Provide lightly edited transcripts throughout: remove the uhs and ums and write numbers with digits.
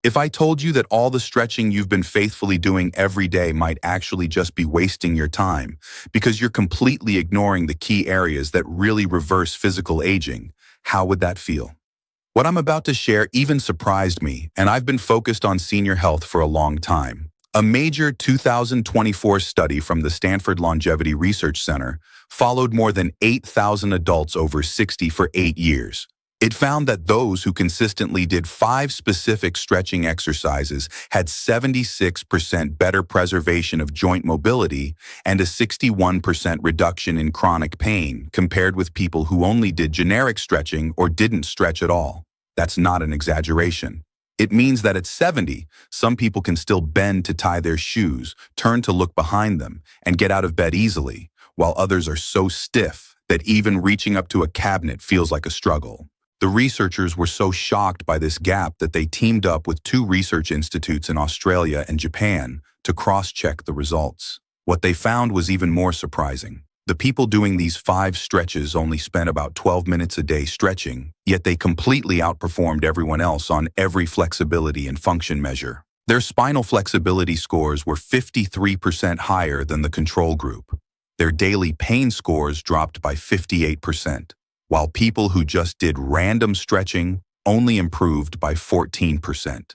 If I told you that all the stretching you've been faithfully doing every day might actually just be wasting your time because you're completely ignoring the key areas that really reverse physical aging, how would that feel? What I'm about to share even surprised me, and I've been focused on senior health for a long time. A major 2024 study from the Stanford Longevity Research Center followed more than 8,000 adults over 60 for 8 years. It found that those who consistently did 5 specific stretching exercises had 76% better preservation of joint mobility and a 61% reduction in chronic pain compared with people who only did generic stretching or didn't stretch at all. That's not an exaggeration. It means that at 70, some people can still bend to tie their shoes, turn to look behind them, and get out of bed easily, while others are so stiff that even reaching up to a cabinet feels like a struggle. The researchers were so shocked by this gap that they teamed up with 2 research institutes in Australia and Japan to cross-check the results. What they found was even more surprising. The people doing these 5 stretches only spent about 12 minutes a day stretching, yet they completely outperformed everyone else on every flexibility and function measure. Their spinal flexibility scores were 53% higher than the control group. Their daily pain scores dropped by 58%. While people who just did random stretching only improved by 14%.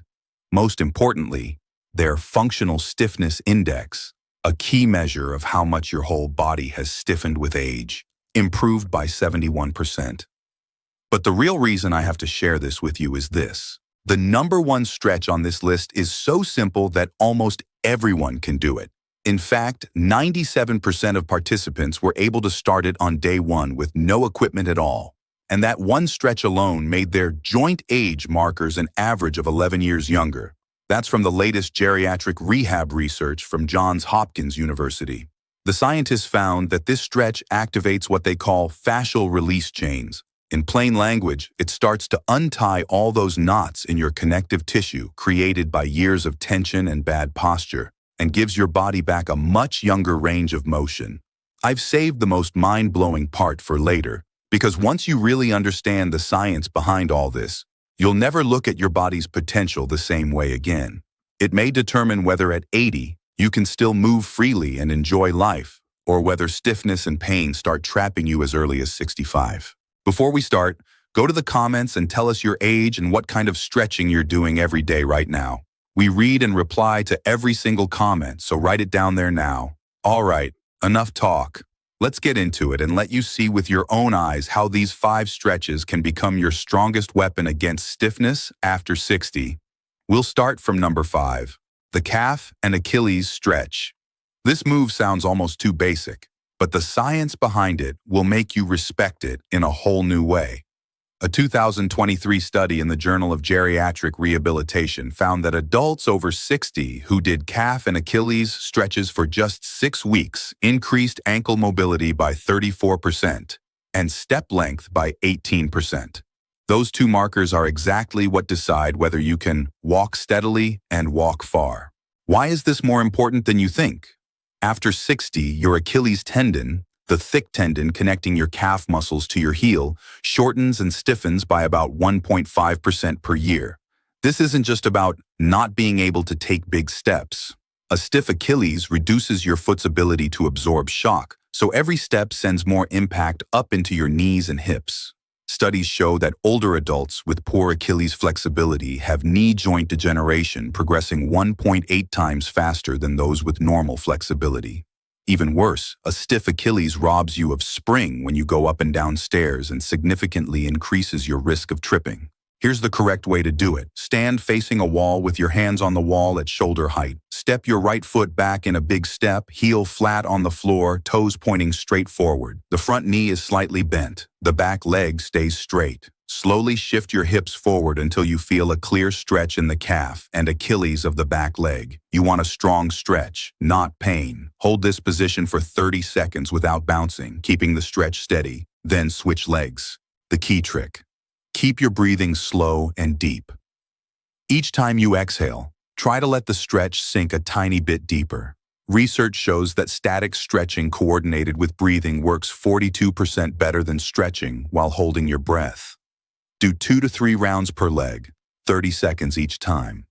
Most importantly, their functional stiffness index, a key measure of how much your whole body has stiffened with age, improved by 71%. But the real reason I have to share this with you is this. The number 1 stretch on this list is so simple that almost everyone can do it. In fact, 97% of participants were able to start it on day 1 with no equipment at all. And that one stretch alone made their joint age markers an average of 11 years younger. That's from the latest geriatric rehab research from Johns Hopkins University. The scientists found that this stretch activates what they call fascial release chains. In plain language, it starts to untie all those knots in your connective tissue created by years of tension and bad posture, and gives your body back a much younger range of motion. I've saved the most mind-blowing part for later, because once you really understand the science behind all this, you'll never look at your body's potential the same way again. It may determine whether at 80 you can still move freely and enjoy life, or whether stiffness and pain start trapping you as early as 65. Before we start, go to the comments and tell us your age and what kind of stretching you're doing every day right now. We read and reply to every single comment, so write it down there now. All right, enough talk. Let's get into it and let you see with your own eyes how these 5 stretches can become your strongest weapon against stiffness after 60. We'll start from number 5, the calf and Achilles stretch. This move sounds almost too basic, but the science behind it will make you respect it in a whole new way. A 2023 study in the Journal of Geriatric Rehabilitation found that adults over 60 who did calf and Achilles stretches for just 6 weeks increased ankle mobility by 34% and step length by 18%. Those 2 markers are exactly what decide whether you can walk steadily and walk far. Why is this more important than you think? After 60, your Achilles tendon, the thick tendon connecting your calf muscles to your heel, shortens and stiffens by about 1.5% per year. This isn't just about not being able to take big steps. A stiff Achilles reduces your foot's ability to absorb shock, so every step sends more impact up into your knees and hips. Studies show that older adults with poor Achilles flexibility have knee joint degeneration progressing 1.8 times faster than those with normal flexibility. Even worse, a stiff Achilles robs you of spring when you go up and down stairs and significantly increases your risk of tripping. Here's the correct way to do it. Stand facing a wall with your hands on the wall at shoulder height. Step your right foot back in a big step, heel flat on the floor, toes pointing straight forward. The front knee is slightly bent. The back leg stays straight. Slowly shift your hips forward until you feel a clear stretch in the calf and Achilles of the back leg. You want a strong stretch, not pain. Hold this position for 30 seconds without bouncing, keeping the stretch steady. Then switch legs. The key trick. Keep your breathing slow and deep. Each time you exhale, try to let the stretch sink a tiny bit deeper. Research shows that static stretching coordinated with breathing works 42% better than stretching while holding your breath. Do 2 to 3 rounds per leg, 30 seconds each time.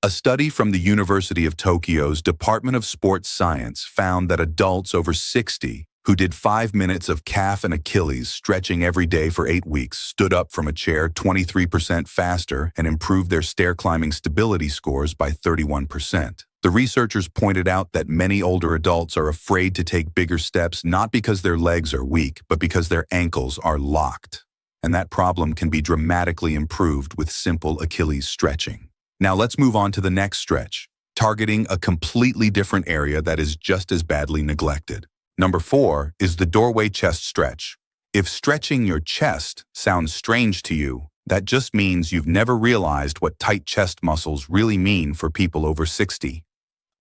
A study from the University of Tokyo's Department of Sports Science found that adults over 60 who did 5 minutes of calf and Achilles stretching every day for 8 weeks stood up from a chair 23% faster and improved their stair climbing stability scores by 31%. The researchers pointed out that many older adults are afraid to take bigger steps not because their legs are weak, but because their ankles are locked. And that problem can be dramatically improved with simple Achilles stretching. Now let's move on to the next stretch, targeting a completely different area that is just as badly neglected. Number 4 is the doorway chest stretch. If stretching your chest sounds strange to you, that just means you've never realized what tight chest muscles really mean for people over 60.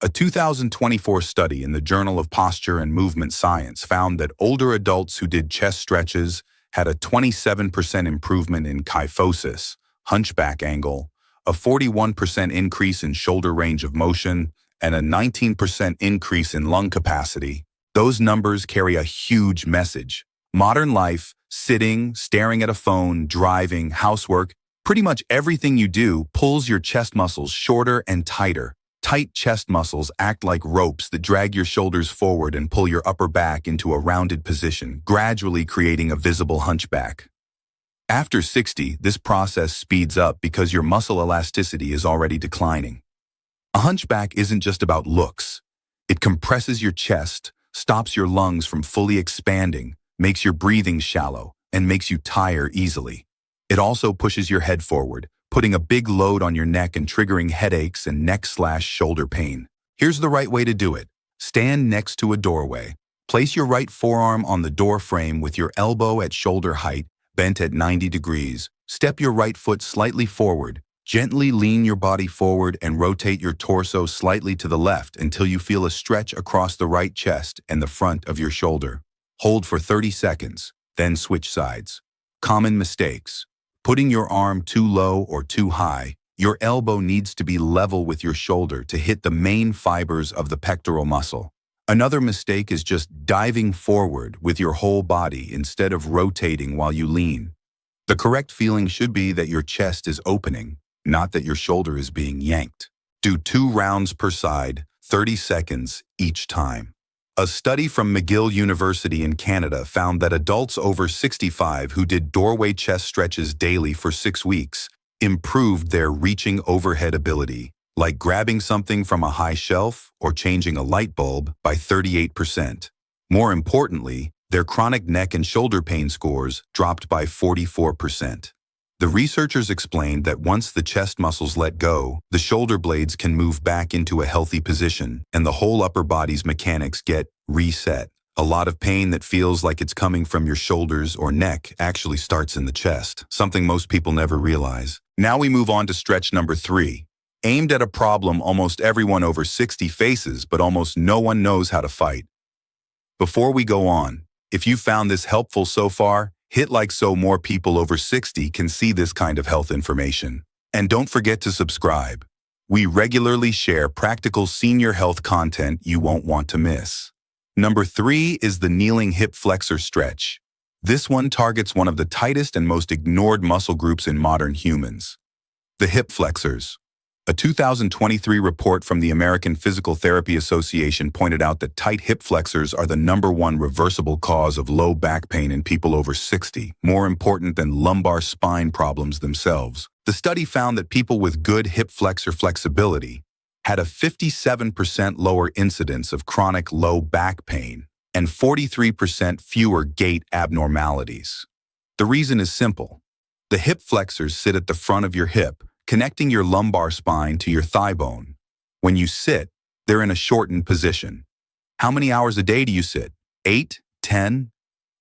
A 2024 study in the Journal of Posture and Movement Science found that older adults who did chest stretches had a 27% improvement in kyphosis, hunchback angle, a 41% increase in shoulder range of motion, and a 19% increase in lung capacity. Those numbers carry a huge message. Modern life, sitting, staring at a phone, driving, housework, pretty much everything you do pulls your chest muscles shorter and tighter. Tight chest muscles act like ropes that drag your shoulders forward and pull your upper back into a rounded position, gradually creating a visible hunchback. After 60, this process speeds up because your muscle elasticity is already declining. A hunchback isn't just about looks. It compresses your chest, stops your lungs from fully expanding, makes your breathing shallow, and makes you tire easily. It also pushes your head forward, putting a big load on your neck and triggering headaches and neck/shoulder pain. Here's the right way to do it. Stand next to a doorway. Place your right forearm on the door frame with your elbow at shoulder height, bent at 90 degrees. Step your right foot slightly forward. Gently lean your body forward and rotate your torso slightly to the left until you feel a stretch across the right chest and the front of your shoulder. Hold for 30 seconds, then switch sides. Common mistakes. Putting your arm too low or too high. Your elbow needs to be level with your shoulder to hit the main fibers of the pectoral muscle. Another mistake is just diving forward with your whole body instead of rotating while you lean. The correct feeling should be that your chest is opening, not that your shoulder is being yanked. Do 2 rounds per side, 30 seconds each time. A study from McGill University in Canada found that adults over 65 who did doorway chest stretches daily for 6 weeks improved their reaching overhead ability, like grabbing something from a high shelf or changing a light bulb, by 38%. More importantly, their chronic neck and shoulder pain scores dropped by 44%. The researchers explained that once the chest muscles let go, the shoulder blades can move back into a healthy position, and the whole upper body's mechanics get reset. A lot of pain that feels like it's coming from your shoulders or neck actually starts in the chest, something most people never realize. Now we move on to stretch number 3, aimed at a problem almost everyone over 60 faces, but almost no one knows how to fight. Before we go on, if you found this helpful so far, hit like so more people over 60 can see this kind of health information. And don't forget to subscribe. We regularly share practical senior health content you won't want to miss. Number 3 is the kneeling hip flexor stretch. This one targets one of the tightest and most ignored muscle groups in modern humans, the hip flexors. A 2023 report from the American Physical Therapy Association pointed out that tight hip flexors are the #1 reversible cause of low back pain in people over 60, more important than lumbar spine problems themselves. The study found that people with good hip flexor flexibility had a 57% lower incidence of chronic low back pain and 43% fewer gait abnormalities. The reason is simple. The hip flexors sit at the front of your hip, connecting your lumbar spine to your thigh bone. When you sit, they're in a shortened position. How many hours a day do you sit? 8? 10?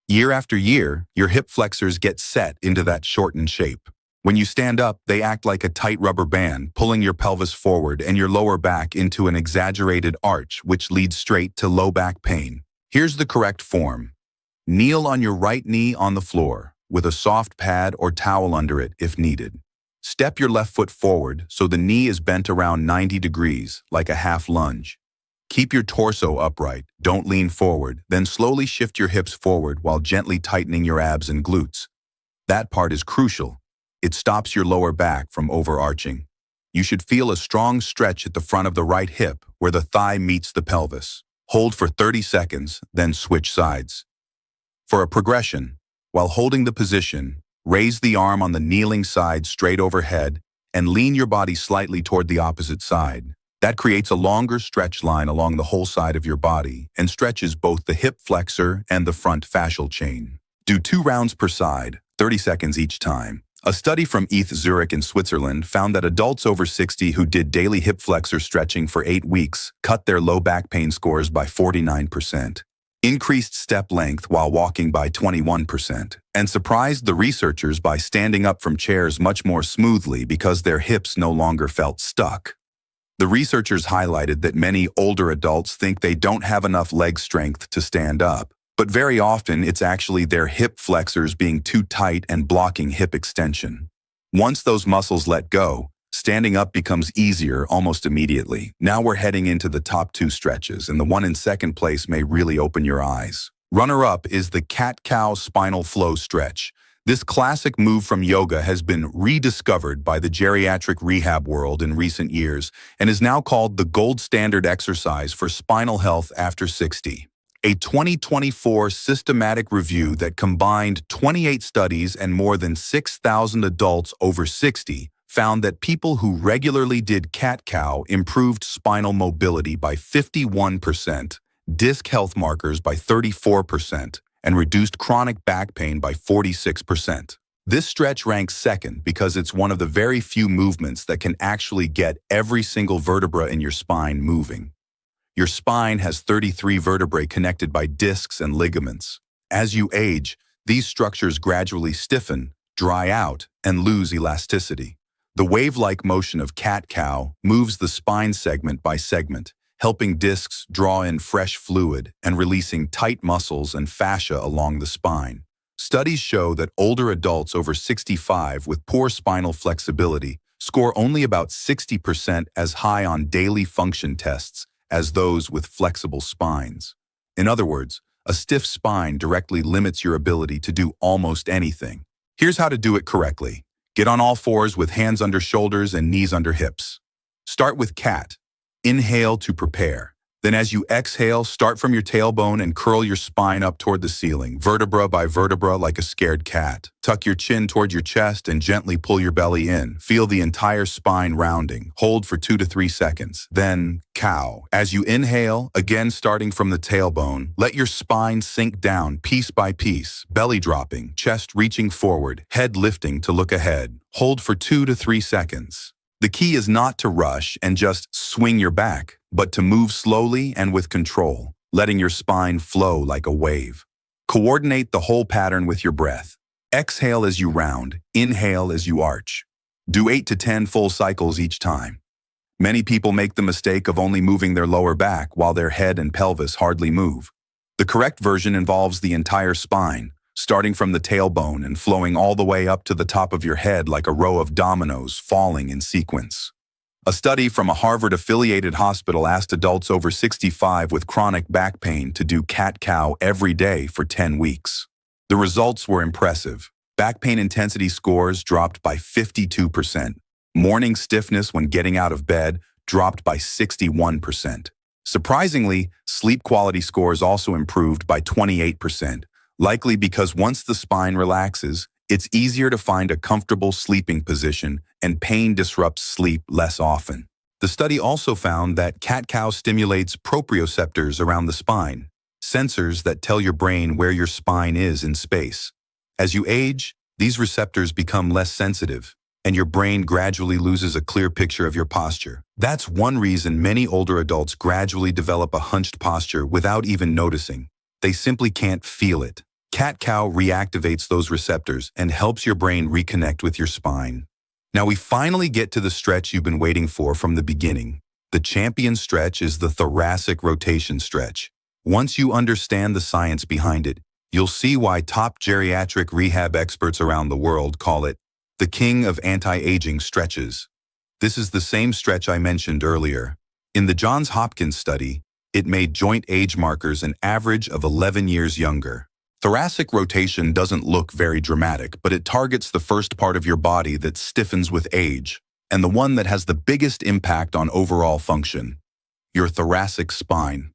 Year after year, your hip flexors get set into that shortened shape. When you stand up, they act like a tight rubber band, pulling your pelvis forward and your lower back into an exaggerated arch, which leads straight to low back pain. Here's the correct form. Kneel on your right knee on the floor, with a soft pad or towel under it if needed. Step your left foot forward so the knee is bent around 90 degrees, like a half lunge. Keep your torso upright, don't lean forward, then slowly shift your hips forward while gently tightening your abs and glutes. That part is crucial. It stops your lower back from overarching. You should feel a strong stretch at the front of the right hip where the thigh meets the pelvis. Hold for 30 seconds, then switch sides. For a progression, while holding the position, raise the arm on the kneeling side straight overhead and lean your body slightly toward the opposite side. That creates a longer stretch line along the whole side of your body and stretches both the hip flexor and the front fascial chain. Do 2 rounds per side, 30 seconds each time. A study from ETH Zurich in Switzerland found that adults over 60 who did daily hip flexor stretching for 8 weeks cut their low back pain scores by 49%, increased step length while walking by 21%, and surprised the researchers by standing up from chairs much more smoothly because their hips no longer felt stuck. The researchers highlighted that many older adults think they don't have enough leg strength to stand up, but very often it's actually their hip flexors being too tight and blocking hip extension. Once those muscles let go, standing up becomes easier almost immediately. Now we're heading into the top 2 stretches, and the one in second place may really open your eyes. Runner-up is the cat-cow spinal flow stretch. This classic move from yoga has been rediscovered by the geriatric rehab world in recent years and is now called the gold standard exercise for spinal health after 60. A 2024 systematic review that combined 28 studies and more than 6,000 adults over 60 found that people who regularly did cat-cow improved spinal mobility by 51%, disc health markers by 34%, and reduced chronic back pain by 46%. This stretch ranks second because it's one of the very few movements that can actually get every single vertebra in your spine moving. Your spine has 33 vertebrae connected by discs and ligaments. As you age, these structures gradually stiffen, dry out, and lose elasticity. The wave-like motion of cat-cow moves the spine segment by segment, helping discs draw in fresh fluid and releasing tight muscles and fascia along the spine. Studies show that older adults over 65 with poor spinal flexibility score only about 60% as high on daily function tests as those with flexible spines. In other words, a stiff spine directly limits your ability to do almost anything. Here's how to do it correctly. Get on all fours with hands under shoulders and knees under hips. Start with cat. Inhale to prepare. Then as you exhale, start from your tailbone and curl your spine up toward the ceiling, vertebra by vertebra like a scared cat. Tuck your chin toward your chest and gently pull your belly in. Feel the entire spine rounding. Hold for 2 to 3 seconds. Then cow. As you inhale, again starting from the tailbone, let your spine sink down piece by piece, belly dropping, chest reaching forward, head lifting to look ahead. Hold for 2 to 3 seconds. The key is not to rush and just swing your back, but to move slowly and with control, letting your spine flow like a wave. Coordinate the whole pattern with your breath. Exhale as you round, inhale as you arch. Do 8 to 10 full cycles each time. Many people make the mistake of only moving their lower back while their head and pelvis hardly move. The correct version involves the entire spine, starting from the tailbone and flowing all the way up to the top of your head like a row of dominoes falling in sequence. A study from a Harvard-affiliated hospital asked adults over 65 with chronic back pain to do cat-cow every day for 10 weeks. The results were impressive. Back pain intensity scores dropped by 52%. Morning stiffness when getting out of bed dropped by 61%. Surprisingly, sleep quality scores also improved by 28%. Likely because once the spine relaxes, it's easier to find a comfortable sleeping position and pain disrupts sleep less often. The study also found that cat-cow stimulates proprioceptors around the spine, sensors that tell your brain where your spine is in space. As you age, these receptors become less sensitive, and your brain gradually loses a clear picture of your posture. That's one reason many older adults gradually develop a hunched posture without even noticing. They simply can't feel it. Cat-cow reactivates those receptors and helps your brain reconnect with your spine. Now we finally get to the stretch you've been waiting for from the beginning. The champion stretch is the thoracic rotation stretch. Once you understand the science behind it, you'll see why top geriatric rehab experts around the world call it the king of anti-aging stretches. This is the same stretch I mentioned earlier. In the Johns Hopkins study, it made joint age markers an average of 11 years younger. Thoracic rotation doesn't look very dramatic, but it targets the first part of your body that stiffens with age. and the one that has the biggest impact on overall function, your thoracic spine.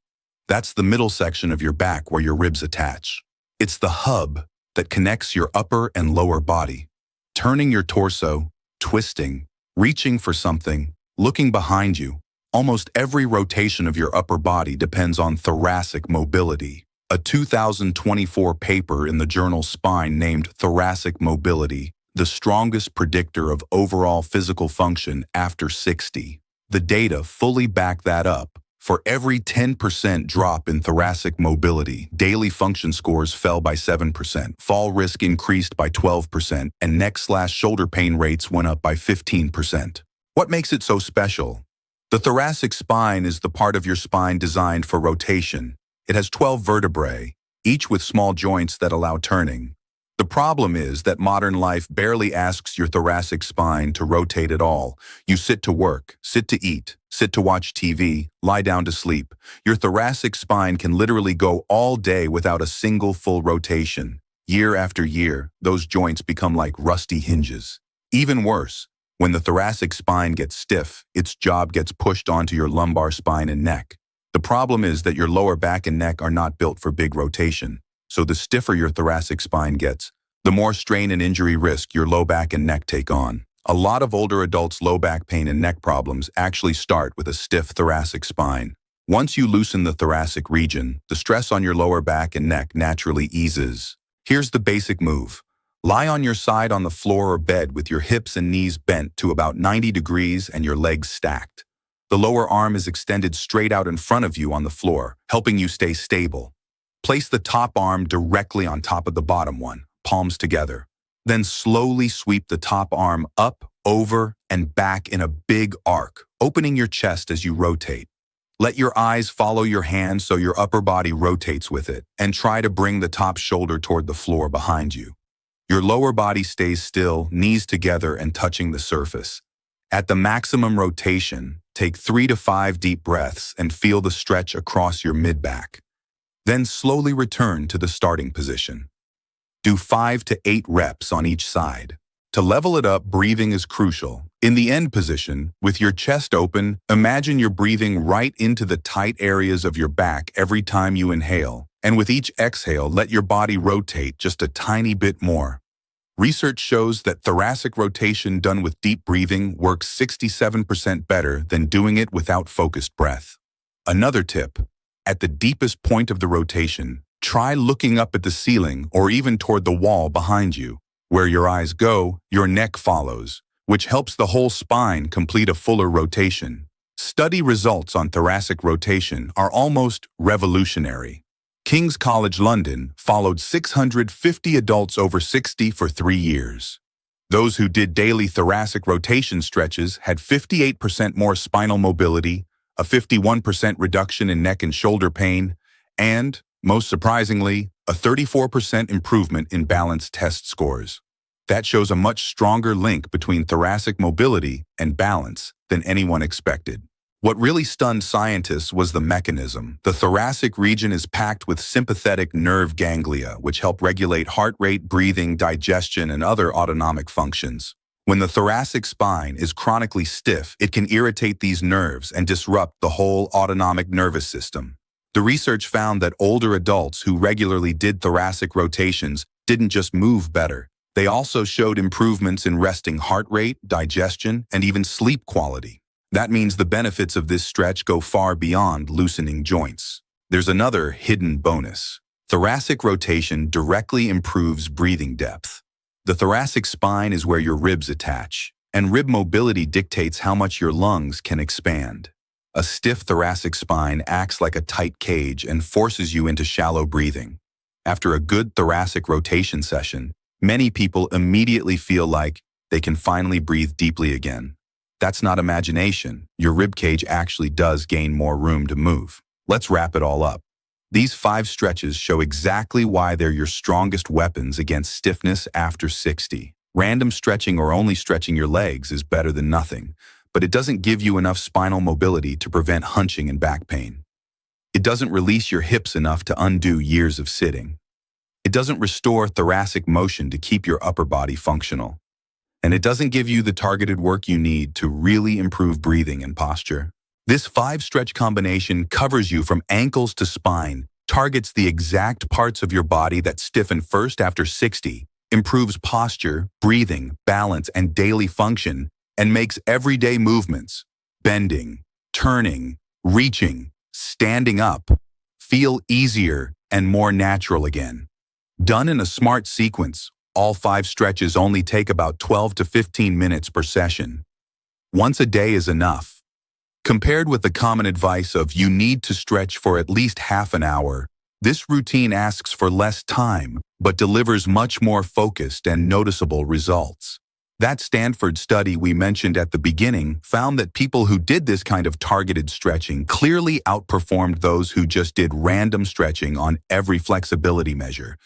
That's the middle section of your back where your ribs attach. It's the hub that connects your upper and lower body. Turning your torso, twisting, reaching for something, looking behind you. Almost every rotation of your upper body depends on thoracic mobility. A 2024 paper in the journal Spine named thoracic mobility the strongest predictor of overall physical function after 60. The data fully back that up. For every 10% drop in thoracic mobility, daily function scores fell by 7%, fall risk increased by 12%, and neck/shoulder pain rates went up by 15%. What makes it so special? The thoracic spine is the part of your spine designed for rotation. It has 12 vertebrae, each with small joints that allow turning. The problem is that modern life barely asks your thoracic spine to rotate at all. You sit to work, sit to eat, sit to watch TV, lie down to sleep. Your thoracic spine can literally go all day without a single full rotation. Year after year, those joints become like rusty hinges. Even worse, when the thoracic spine gets stiff, its job gets pushed onto your lumbar spine and neck. The problem is that your lower back and neck are not built for big rotation. So the stiffer your thoracic spine gets, the more strain and injury risk your low back and neck take on. A lot of older adults' low back pain and neck problems actually start with a stiff thoracic spine. Once you loosen the thoracic region, the stress on your lower back and neck naturally eases. Here's the basic move. Lie on your side on the floor or bed with your hips and knees bent to about 90 degrees and your legs stacked. The lower arm is extended straight out in front of you on the floor, helping you stay stable. Place the top arm directly on top of the bottom one, palms together. Then slowly sweep the top arm up, over, and back in a big arc, opening your chest as you rotate. Let your eyes follow your hand so your upper body rotates with it, and try to bring the top shoulder toward the floor behind you. Your lower body stays still, knees together and touching the surface. At the maximum rotation, take 3 to 5 deep breaths and feel the stretch across your mid-back. Then slowly return to the starting position. Do 5 to 8 reps on each side. To level it up, breathing is crucial. In the end position, with your chest open, imagine you're breathing right into the tight areas of your back every time you inhale. And with each exhale, let your body rotate just a tiny bit more. Research shows that thoracic rotation done with deep breathing works 67% better than doing it without focused breath. Another tip. At the deepest point of the rotation, try looking up at the ceiling or even toward the wall behind you. Where your eyes go, your neck follows, which helps the whole spine complete a fuller rotation. Study results on thoracic rotation are almost revolutionary. King's College London followed 650 adults over 60 for 3 years. Those who did daily thoracic rotation stretches had 58% more spinal mobility, a 51% reduction in neck and shoulder pain, and, most surprisingly, a 34% improvement in balance test scores. That shows a much stronger link between thoracic mobility and balance than anyone expected. What really stunned scientists was the mechanism. The thoracic region is packed with sympathetic nerve ganglia, which help regulate heart rate, breathing, digestion, and other autonomic functions. When the thoracic spine is chronically stiff, it can irritate these nerves and disrupt the whole autonomic nervous system. The research found that older adults who regularly did thoracic rotations didn't just move better. They also showed improvements in resting heart rate, digestion, and even sleep quality. That means the benefits of this stretch go far beyond loosening joints. There's another hidden bonus. Thoracic rotation directly improves breathing depth. The thoracic spine is where your ribs attach, and rib mobility dictates how much your lungs can expand. A stiff thoracic spine acts like a tight cage and forces you into shallow breathing. After a good thoracic rotation session, many people immediately feel like they can finally breathe deeply again. That's not imagination. Your ribcage actually does gain more room to move. Let's wrap it all up. These 5 stretches show exactly why they're your strongest weapons against stiffness after 60. Random stretching or only stretching your legs is better than nothing, but it doesn't give you enough spinal mobility to prevent hunching and back pain. It doesn't release your hips enough to undo years of sitting. It doesn't restore thoracic motion to keep your upper body functional. and it doesn't give you the targeted work you need to really improve breathing and posture. This 5-stretch combination covers you from ankles to spine, targets the exact parts of your body that stiffen first after 60, improves posture, breathing, balance, and daily function, and makes everyday movements, bending, turning, reaching, standing up, feel easier and more natural again. Done in a smart sequence, all 5 stretches only take about 12 to 15 minutes per session. Once a day is enough. Compared with the common advice of you need to stretch for at least half an hour, this routine asks for less time, but delivers much more focused and noticeable results. That Stanford study we mentioned at the beginning found that people who did this kind of targeted stretching clearly outperformed those who just did random stretching on every flexibility measure,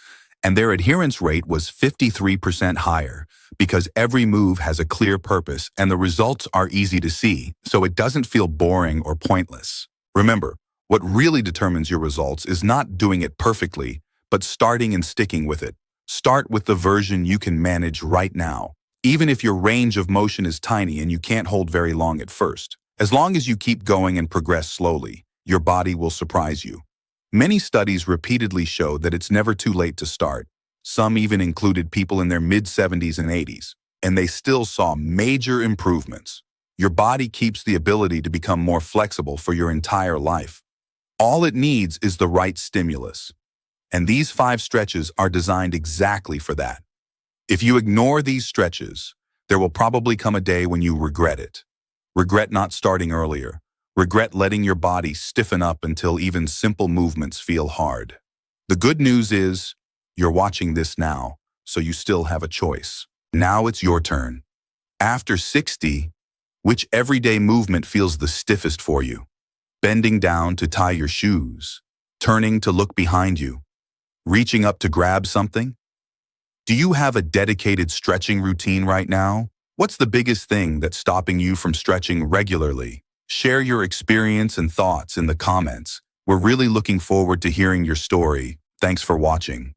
and their adherence rate was 53% higher because every move has a clear purpose and the results are easy to see, so it doesn't feel boring or pointless. Remember, what really determines your results is not doing it perfectly, but starting and sticking with it. Start with the version you can manage right now, even if your range of motion is tiny and you can't hold very long at first. As long as you keep going and progress slowly, your body will surprise you. Many studies repeatedly show that it's never too late to start. Some even included people in their mid-70s and 80s, and they still saw major improvements. Your body keeps the ability to become more flexible for your entire life. All it needs is the right stimulus, and these 5 stretches are designed exactly for that. If you ignore these stretches, there will probably come a day when you regret it. Regret not starting earlier. Regret letting your body stiffen up until even simple movements feel hard. The good news is, you're watching this now, so you still have a choice. Now it's your turn. After 60, which everyday movement feels the stiffest for you? Bending down to tie your shoes, turning to look behind you, reaching up to grab something? Do you have a dedicated stretching routine right now? What's the biggest thing that's stopping you from stretching regularly? Share your experience and thoughts in the comments. We're really looking forward to hearing your story. Thanks for watching.